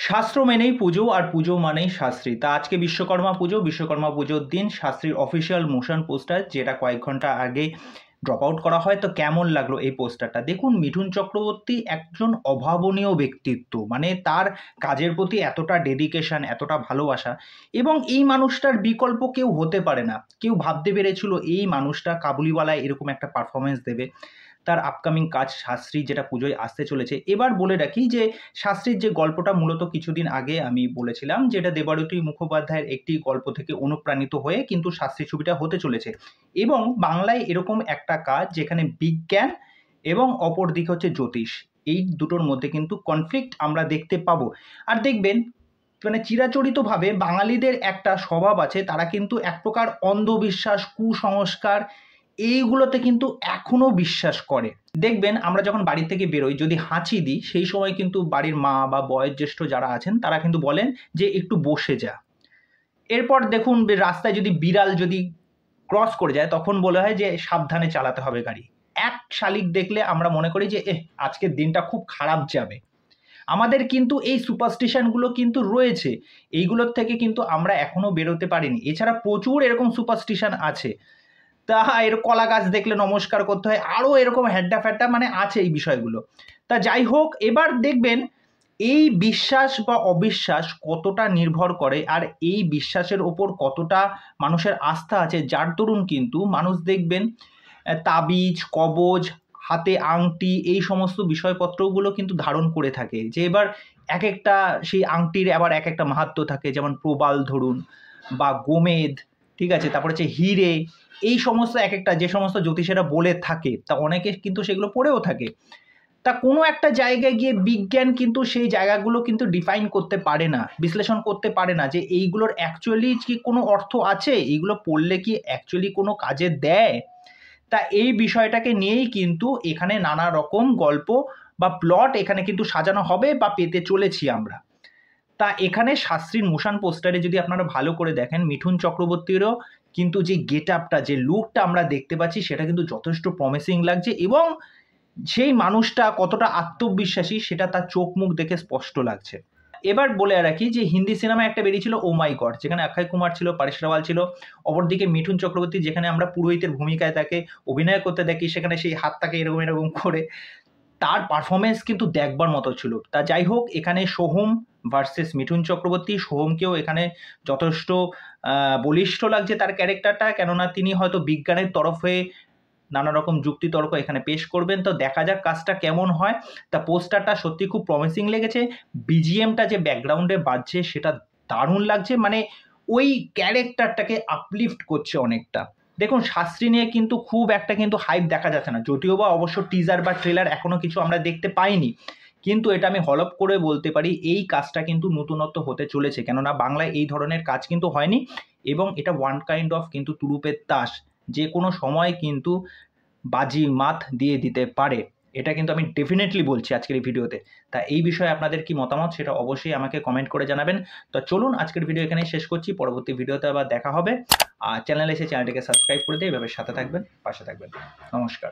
শাস্ত্র মেনেই পুজো আর পুজো মানেই শাস্ত্রী। তা আজকে বিশ্বকর্মা পুজো, বিশ্বকর্মা পুজোর দিন শাস্ত্রীর অফিসিয়াল মোশন পোস্টার যেটা কয়েক ঘন্টা আগে ড্রপ আউট করা হয়। তো কেমন লাগলো এই পোস্টারটা? দেখুন, মিঠুন চক্রবর্তী একজন অভাবনীয় ব্যক্তিত্ব, মানে তার কাজের প্রতি এতটা ডেডিকেশন, এতটা ভালোবাসা, এবং এই মানুষটার বিকল্প কেউ হতে পারে না। কেউ ভাবতে পেরেছিল এই মানুষটা কাবুলিওয়ালায় এরকম একটা পারফরমেন্স দেবে? তার আপকামিং কাজ শাস্ত্রী যেটা পুজোয় আসতে চলেছে। এবার বলে রাখি যে শাস্ত্রীর যে গল্পটা মূলত কিছুদিন আগে আমি বলেছিলাম, যেটা দেবারতী মুখোপাধ্যায়ের একটি গল্প থেকে অনুপ্রাণিত হয়ে কিন্তু শাস্ত্রী ছবিটা হতে চলেছে। এবং বাংলায় এরকম একটা কাজ যেখানে বিজ্ঞান এবং অপর দিকে হচ্ছে জ্যোতিষ, এই দুটোর মধ্যে কিন্তু কনফ্লিক্ট আমরা দেখতে পাবো। আর দেখবেন, মানে চিরাচরিতভাবে বাঙালিদের একটা স্বভাব আছে, তারা কিন্তু এক প্রকার অন্ধবিশ্বাস, কুসংস্কার এইগুলোতে কিন্তু এখনো বিশ্বাস করে। দেখবেন আমরা যখন বাড়ি থেকে বেরোই, যদি হাঁচি দিই, সেই সময় কিন্তু বাড়ির মা বা বয়োজ্যেষ্ঠ যারা আছেন তারা কিন্তু বলেন যে একটু বসে যা। এরপর দেখুন, রাস্তায় যদি বিড়াল যদি ক্রস করে যায় তখন বলা হয় যে সাবধানে চালাতে হবে গাড়ি। এক শালিক দেখলে আমরা মনে করি যে আজকের দিনটা খুব খারাপ যাবে। আমাদের কিন্তু এই সুপারস্টিশনগুলো কিন্তু রয়েছে, এইগুলোর থেকে কিন্তু আমরা এখনো বেরোতে পারিনি। এছাড়া প্রচুর এরকম সুপারস্টিশন আছে। তা এর কলা গাছ দেখলে নমস্কার করতে হয়, আরও এরকম হ্যাড্ডা ফ্যাড্ডা মানে আছে এই বিষয়গুলো। তা যাই হোক, এবার দেখবেন এই বিশ্বাস বা অবিশ্বাস কতটা নির্ভর করে, আর এই বিশ্বাসের ওপর কতটা মানুষের আস্থা আছে, যার দরুন কিন্তু মানুষ দেখবেন তাবিজ, কবজ, হাতে আংটি, এই সমস্ত বিষয়পত্রগুলো কিন্তু ধারণ করে থাকে। যে এবার এক একটা সেই আংটির আবার এক একটা মাহাত্ম্য থাকে, যেমন প্রবাল ধরুন বা গোমেদ, ঠিক আছে, তারপর হচ্ছে হিরে, এই সমস্ত এক একটা যে সমস্ত জ্যোতিষেরা বলে থাকে, তা অনেকে কিন্তু সেগুলো পড়েও থাকে। তা কোনো একটা জায়গায় গিয়ে বিজ্ঞান কিন্তু সেই জায়গাগুলো কিন্তু ডিফাইন করতে পারে না, বিশ্লেষণ করতে পারে না যে এইগুলোর অ্যাকচুয়ালি কি কোনো অর্থ আছে, এইগুলো পড়লে কি অ্যাকচুয়ালি কোনো কাজে দেয়। তা এই বিষয়টাকে নিয়েই কিন্তু এখানে নানা রকম গল্প বা প্লট এখানে কিন্তু সাজানো হবে বা পেতে চলেছি আমরা। তা এখানে শাস্ত্রীর মোশন পোস্টারে যদি আপনারা ভালো করে দেখেন, মিঠুন চক্রবর্তীরও কিন্তু যে গেট আপটা, যে লুকটা আমরা দেখতে পাচ্ছি, সেটা কিন্তু যথেষ্ট প্রমিসিং লাগছে, এবং সেই মানুষটা কতটা আত্মবিশ্বাসী সেটা তার চোখ মুখ দেখে স্পষ্ট লাগছে। এবার বলে রাখি যে হিন্দি সিনেমায় একটা বেরিয়েছিল ও মাই গড, যেখানে অক্ষয় কুমার ছিল, পরেশ রাওয়াল ছিল, অপরদিকে মিঠুন চক্রবর্তী, যেখানে আমরা পুরোহিতের ভূমিকায় তাকে অভিনয় করতে দেখি, সেখানে সেই হাতটাকে এরকম এরকম করে, তার পারফরমেন্স কিন্তু দেখবার মতো ছিল। তা যাই হোক, এখানে সোহম ভার্সেস মিঠুন চক্রবর্তী, সোহমকেও এখানে যথেষ্ট বলিষ্ঠ লাগছে তার ক্যারেক্টারটা, কেননা তিনি হয়তো বিজ্ঞানের তরফে নানা রকম যুক্তিতর্ক এখানে পেশ করবেন। তো দেখা যাক কাজটা কেমন হয়। তা পোস্টারটা সত্যি খুব প্রমিসিং লেগেছে। বিজিএমটা যে ব্যাকগ্রাউন্ডে বাজছে সেটা দারুণ লাগছে, মানে ওই ক্যারেক্টারটাকে আপলিফট করছে অনেকটা। দেখুন, শাস্ত্রী নিয়ে কিন্তু খুব একটা কিন্তু হাইপ দেখা যাচ্ছে না, যদিও বা অবশ্য টিজার বা ট্রেলার এখনো কিছু আমরা দেখতে পাইনি, কিন্তু এটা আমি হলপ করে বলতে পারি এই কাজটা কিন্তু নতুনত্ব হতে চলেছে, কেননা বাংলায় এই ধরনের কাজ কিন্তু হয়নি, এবং এটা ওয়ান কাইন্ড অফ কিন্তু তুরুপের তাস, যে কোনো সময় কিন্তু বাজি মাত দিয়ে দিতে পারে। এটা কিন্তু আমি ডেফিনেটলি বলছি আজকের এই ভিডিওতে। তা এই বিষয়ে আপনাদের কি মতামত সেটা অবশ্যই আমাকে কমেন্ট করে জানাবেন। তো চলুন আজকের ভিডিও এখানেই শেষ করছি, পরবর্তী ভিডিওতে আবার দেখা হবে। আর চ্যানেলে এসে চ্যানেলটিকে সাবস্ক্রাইব করে দিয়ে এভাবে সাথে থাকবেন, পাশে থাকবেন। নমস্কার।